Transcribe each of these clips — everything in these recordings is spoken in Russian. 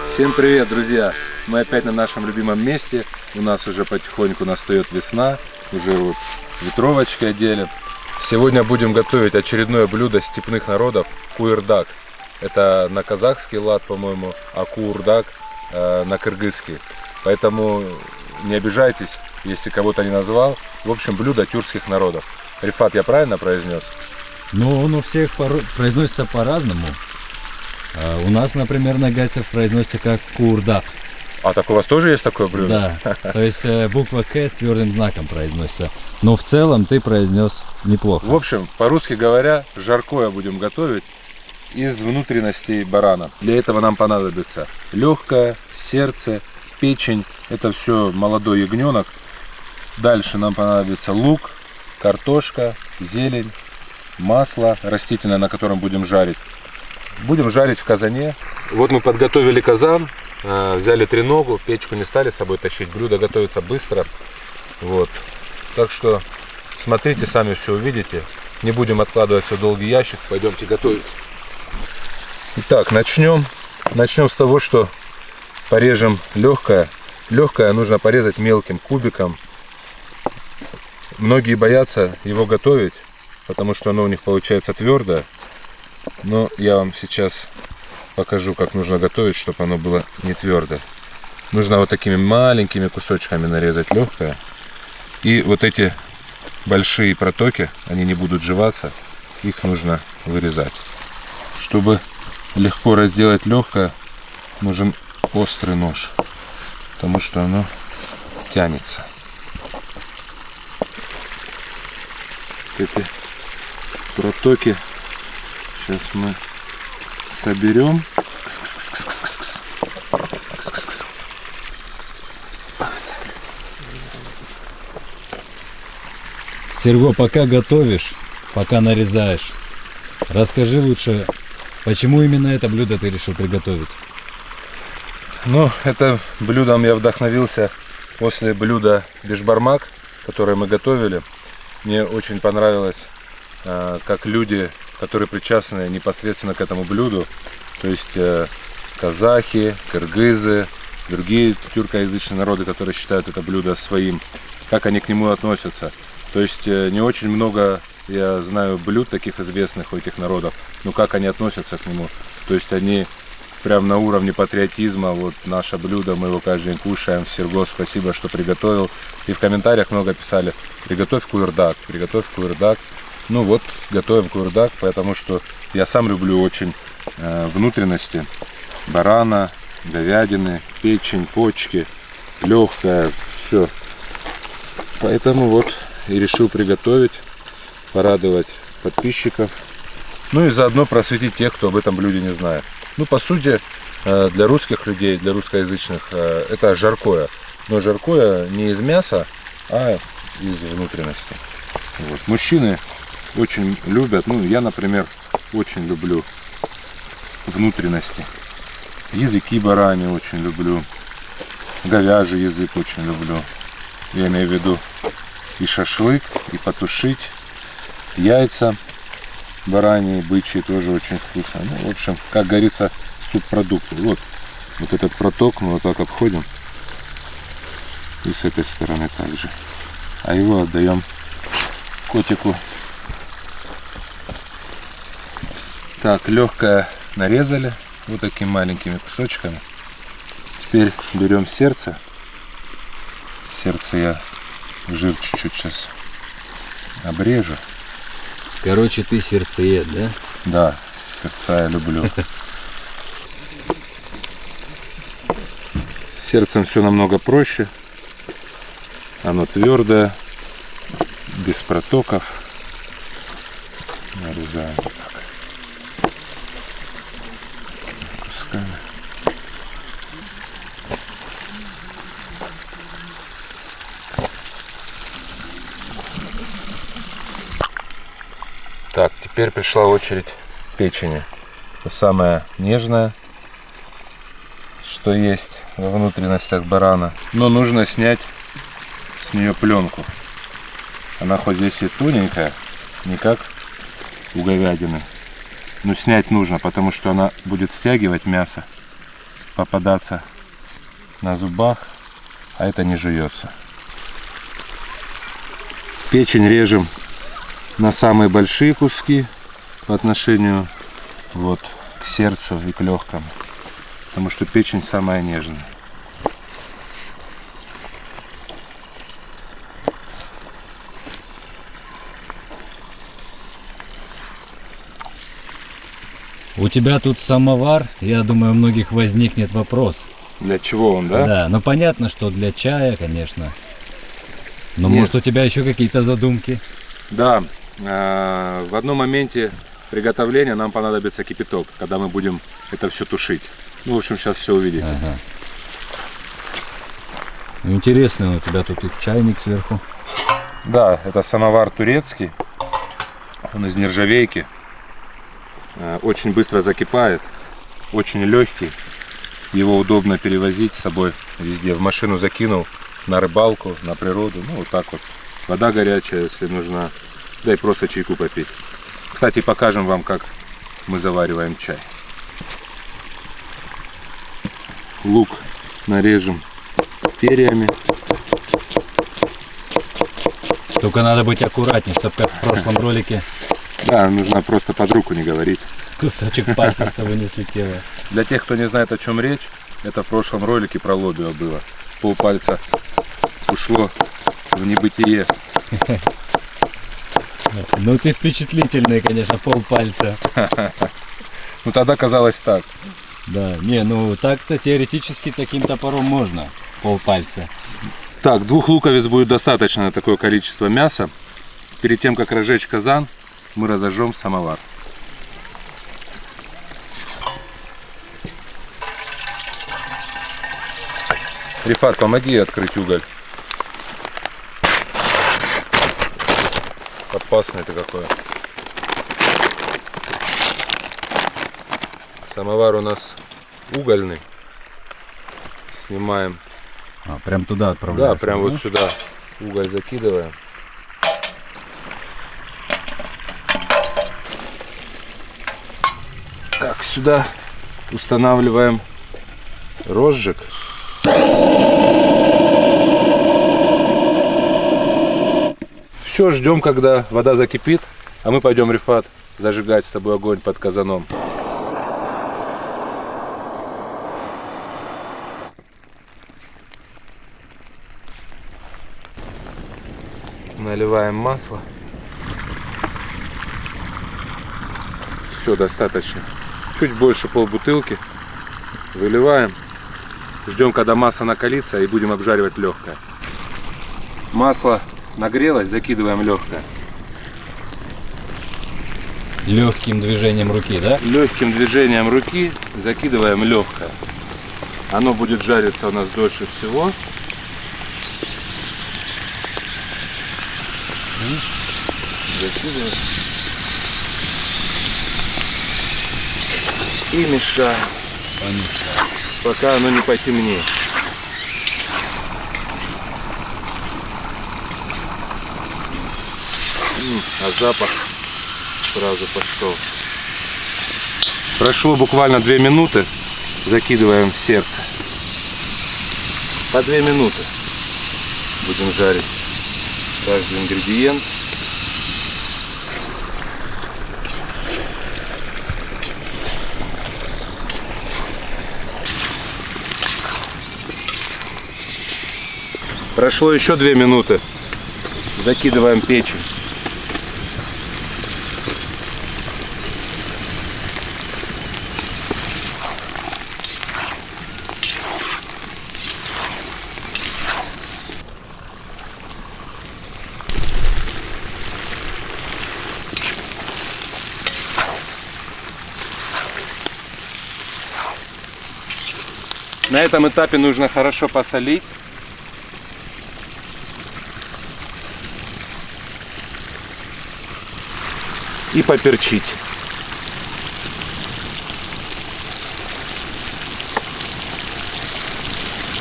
Всем привет, друзья! Мы опять на нашем любимом месте. У нас уже потихоньку настает весна. Уже вот ветровочки одели. Сегодня будем готовить очередное блюдо степных народов — куырдак. Это на казахский лад, по-моему, а куырдак на кыргызский. Поэтому не обижайтесь, если кого-то не назвал. В общем, блюдо тюркских народов. Рифат, я правильно произнес? Ну, он у всех произносится по-разному. У нас, например, на гайцев произносится как куырдак. А так у вас тоже есть такое блюдо? Да, то есть буква К с твердым знаком произносится. Но в целом ты произнес неплохо. В общем, по-русски говоря, жаркое будем готовить из внутренностей барана. Для этого нам понадобится легкое, сердце, печень. Это все молодой ягненок. Дальше нам понадобится лук, картошка, зелень, масло растительное, на котором будем жарить. Будем жарить в казане. Вот мы подготовили казан, взяли треногу, печку не стали с собой тащить. Блюдо готовится быстро. Вот. Так что смотрите, сами все увидите. Не будем откладывать все в долгий ящик. Пойдемте готовить. Итак, начнем с того, что порежем легкое. Легкое нужно порезать мелким кубиком. Многие боятся его готовить, потому что оно у них получается твердое. Но я вам сейчас покажу, как нужно готовить, чтобы оно было не твердое. Нужно вот такими маленькими кусочками нарезать легкое. И вот эти большие протоки, они не будут жеваться, их нужно вырезать. Чтобы легко разделать легкое, нужен острый нож, потому что оно тянется. Вот эти протоки сейчас мы соберем. Серго, пока готовишь, пока нарезаешь, расскажи лучше, почему именно это блюдо ты решил приготовить? Ну, это блюдом я вдохновился после блюда бешбармак, которое мы готовили. Мне очень понравилось, как люди, которые причастны непосредственно к этому блюду, то есть казахи, кыргызы, другие тюркоязычные народы, которые считают это блюдо своим, как они к нему относятся. То есть не очень много, я знаю, блюд таких известных у этих народов, но как они относятся к нему. То есть они прям на уровне патриотизма, вот наше блюдо, мы его каждый день кушаем. Серго, спасибо, что приготовил. И в комментариях много писали: приготовь куырдак, приготовь куырдак. Ну вот, готовим куырдак, потому что я сам люблю очень внутренности барана, говядины, печень, почки, легкое, все. Поэтому вот и решил приготовить, порадовать подписчиков. Ну и заодно просветить тех, кто об этом блюде не знает. Ну, по сути, для русских людей, для русскоязычных, это жаркое. Но жаркое не из мяса, а из внутренности. Вот. Мужчины очень любят, ну, я, например, очень люблю внутренности. Языки барани очень люблю. Говяжий язык очень люблю. Я имею в виду и шашлык, и потушить. Яйца бараньи, бычьи тоже очень вкусно. Ну, в общем, как говорится, субпродукты. Вот этот проток мы вот так обходим. И с этой стороны также. А его отдаем котику. Так, легкое нарезали вот такими маленькими кусочками. Теперь берем сердце. Сердце я жир чуть-чуть сейчас обрежу. Короче, ты сердцеед, да? Да, сердца я люблю. С сердцем все намного проще. Оно твердое, без протоков. Нарезаем вот так кусками. Так, теперь пришла очередь печени. Это самое нежное, что есть во внутренностях барана. Но нужно снять с нее пленку. Она хоть здесь и тоненькая, не как у говядины, Но снять нужно, потому что она будет стягивать мясо, попадаться на зубах, а это не жуется. Печень режем на самые большие куски по отношению вот к сердцу и к легкому, потому что печень самая нежная. У тебя тут самовар, я думаю, у многих возникнет вопрос. Для чего он, да? Да, ну понятно, что для чая, конечно. Но Нет. может у тебя еще какие-то задумки? Да, в одном моменте приготовления нам понадобится кипяток, когда мы будем это все тушить. Ну, в общем, сейчас все увидите. Ага. Ну, интересно, у тебя тут и чайник сверху. Да, это самовар турецкий, он из нержавейки, очень быстро закипает, очень легкий, его удобно перевозить с собой везде. В машину закинул, на рыбалку, на природу, ну вот так вот. Вода горячая, если нужна, да и просто чайку попить. Кстати, покажем вам, как мы завариваем чай. Лук нарежем перьями. Только надо быть аккуратнее, чтобы как в прошлом ролике Да, нужно просто под руку не говорить. кусочек пальца, чтобы не слетело. Для тех, кто не знает, о чем речь, это в прошлом ролике про лобио было. Полпальца ушло в небытие. Ну ты впечатлительный, конечно, полпальца. Ну тогда казалось так. Да, не, ну так-то теоретически таким топором можно. Полпальца. Так, 2 луковиц будет достаточно на такое количество мяса. Перед тем, как разжечь казан, мы разожжем самовар. Рифат, помоги открыть уголь. Опасный ты какой. Самовар у нас угольный. Снимаем. А, прям туда отправляешь? Да, прям вот сюда уголь закидываем. Так, сюда устанавливаем розжиг. Все, ждем, когда вода закипит, а мы пойдем, Рифат, зажигать с тобой огонь под казаном. Наливаем масло. Все, достаточно. Чуть больше полбутылки. Выливаем. Ждем, когда масса накалится, и будем обжаривать легкое. Масло нагрелось, закидываем легкое. Легким движением руки, да? Легким движением руки закидываем легкое. Оно будет жариться у нас дольше всего. Закидываем. И мешаем. Пока оно не потемнеет. А запах сразу пошел. Прошло буквально 2 минуты. Закидываем в сердце. По 2 минуты будем жарить каждый ингредиент. Прошло еще 2 минуты. Закидываем печень. На этом этапе нужно хорошо посолить. И поперчить.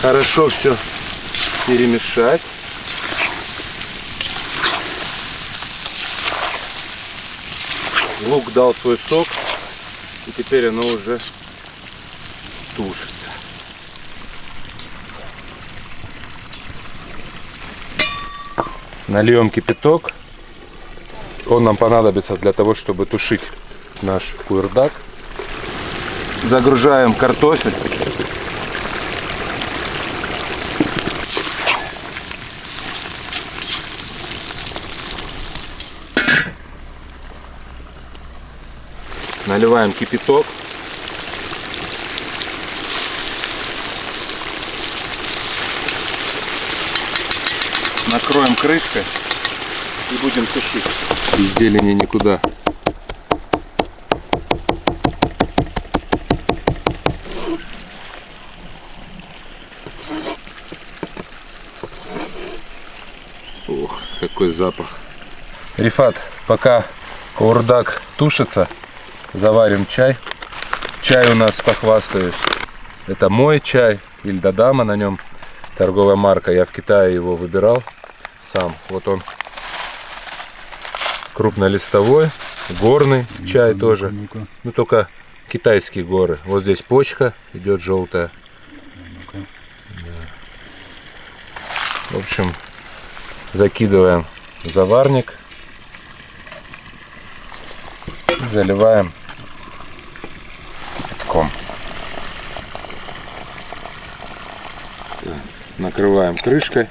Хорошо все перемешать. Лук дал свой сок. И теперь оно уже тушится. Нальем кипяток. Он нам понадобится для того, чтобы тушить наш куырдак. Загружаем картофель. Наливаем кипяток. Накроем крышкой и будем тушить. Без зелени никуда. Ох, какой запах. Рифат, пока куырдак тушится, заварим чай. Чай у нас, похвастаюсь, это мой чай, Ильдадама на нем, торговая марка. Я в Китае его выбирал сам. Вот он, крупнолистовой, горный чай тоже. Ну только китайские горы. Вот здесь почка идет желтая. В общем, закидываем в заварник. Заливаем кипятком. Накрываем крышкой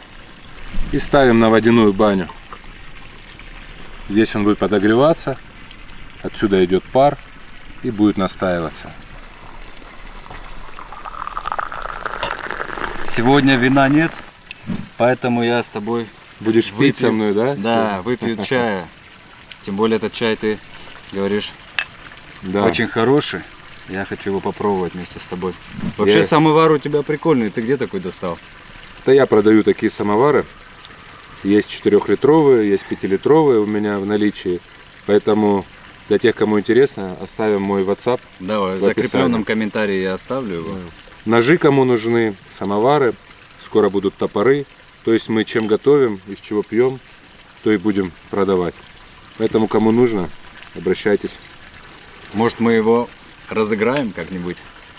и ставим на водяную баню. Здесь он будет подогреваться, отсюда идет пар и будет настаиваться. Сегодня вина нет, поэтому я с тобой Будешь пить со мной, да? Да, выпью чая. Тем более этот чай, ты говоришь, Да. очень хороший. Я хочу его попробовать вместе с тобой. Вообще Я- самовар у тебя прикольный. Ты где такой достал? Это я продаю такие самовары. Есть 4-литровые, есть 5-литровые у меня в наличии. Поэтому для тех, кому интересно, оставим мой WhatsApp. Давай, в В описании. закрепленном комментарии я оставлю его. Ножи кому нужны, самовары, скоро будут топоры. То есть мы чем готовим, из чего пьем, то и будем продавать. Поэтому кому нужно, обращайтесь. Может, мы его разыграем как-нибудь?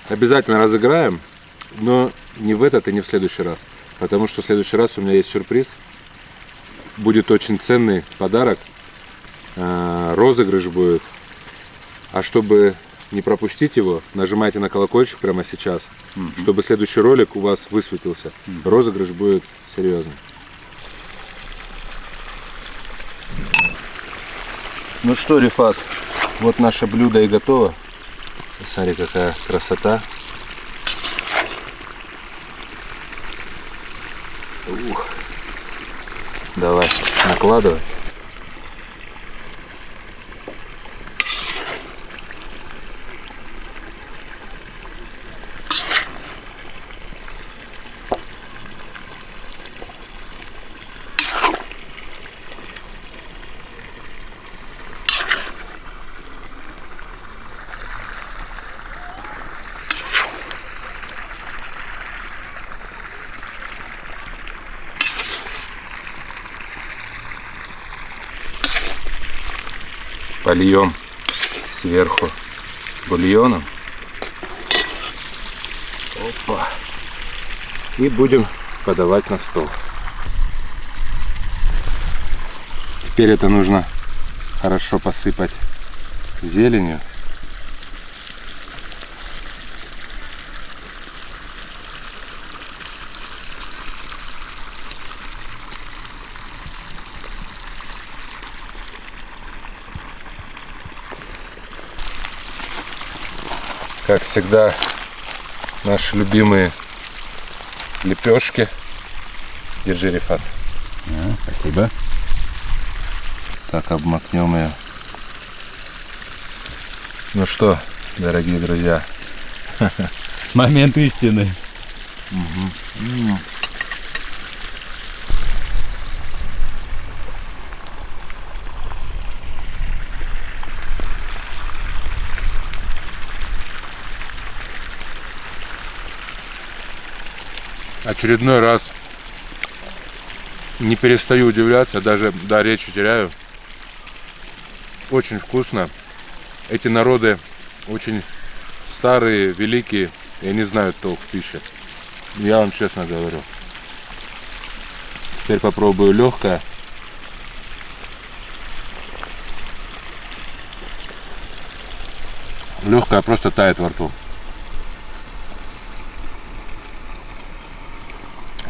Обязательно разыграем, но не в этот и не в следующий раз. Потому что в следующий раз у меня есть сюрприз. Будет очень ценный подарок. Розыгрыш будет. А чтобы не пропустить его, нажимайте на колокольчик прямо сейчас, чтобы следующий ролик у вас высветился. Розыгрыш будет серьезный. Ну что, Рифат, вот наше блюдо и готово. Смотри, какая красота. Ух. Давай, накладывай. Польем сверху бульоном. Опа. И будем подавать на стол. Теперь это нужно хорошо посыпать зеленью. Как всегда, наши любимые лепешки. Держи, Рифат. Спасибо. Так, обмакнем ее. Ну что, дорогие друзья, Момент истины. очередной раз не перестаю удивляться, даже речи теряю. Очень вкусно. Эти народы очень старые, великие и не знают толк в пище. Я вам честно говорю. Теперь попробую легкое. Легкое просто тает во рту.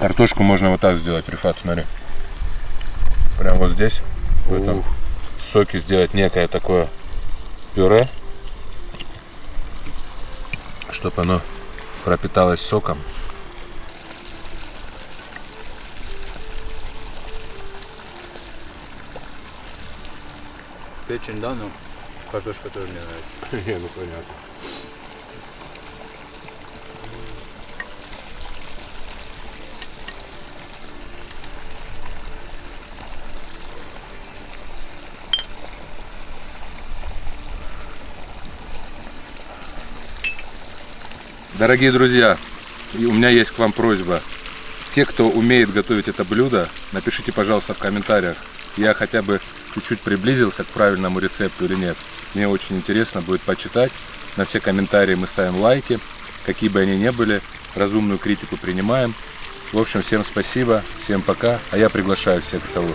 Картошку можно вот так сделать, Рифат, смотри. Прям вот здесь, в этом соке сделать некое такое пюре, чтобы оно пропиталось соком. Печень, да, но картошка тоже мне нравится. Не, ну понятно. Дорогие друзья, и у меня есть к вам просьба. Те, кто умеет готовить это блюдо, напишите, пожалуйста, в комментариях, я хотя бы чуть-чуть приблизился к правильному рецепту или нет. Мне очень интересно будет почитать. На все комментарии мы ставим лайки, какие бы они ни были. Разумную критику принимаем. В общем, всем спасибо, всем пока. А я приглашаю всех к столу.